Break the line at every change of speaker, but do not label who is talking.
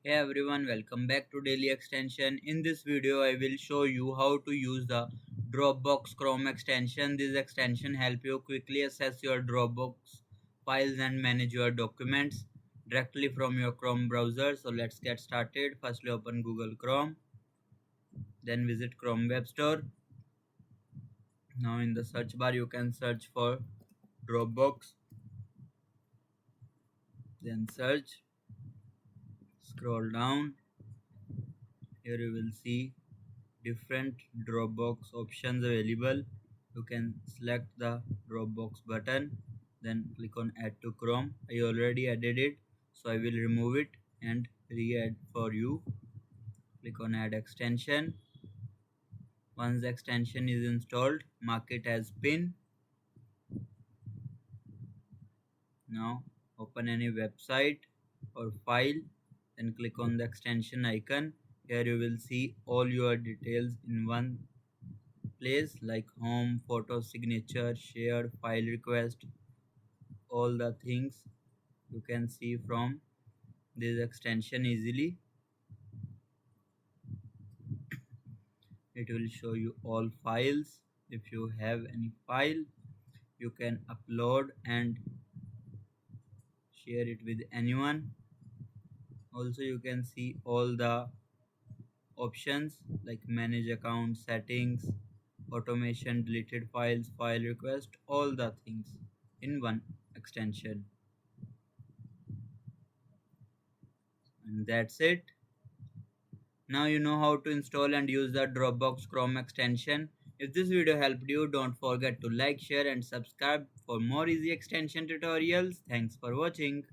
Hey everyone, welcome back to Daily Extension. In this video, I will show you how to use the Dropbox Chrome extension. This extension help you quickly access your Dropbox files and manage your documents directly from your Chrome browser. So let's get started. Firstly, open Google Chrome, then visit Chrome Web Store. Now in the search bar, you can search for Dropbox, then search, scroll down. Here you will see different Dropbox options available. You can select the Dropbox button, then click on add to Chrome. I already added it, so I will remove it and re-add for you. Click on add extension. Once the extension is installed, mark it as pin. Now open any website or file, then click on the extension icon. Here you will see all your details in one place like home, photo, signature, share, file request, all the things you can see from this extension easily. It will show you all files. If you have any file, you can upload and share it with anyone. Also, you can see all the options like manage account, settings, automation, deleted files, file request, all the things in one extension. And that's it. Now you know how to install and use the Dropbox Chrome extension. If this video helped you, don't forget to like, share and subscribe for more easy extension tutorials. Thanks for watching.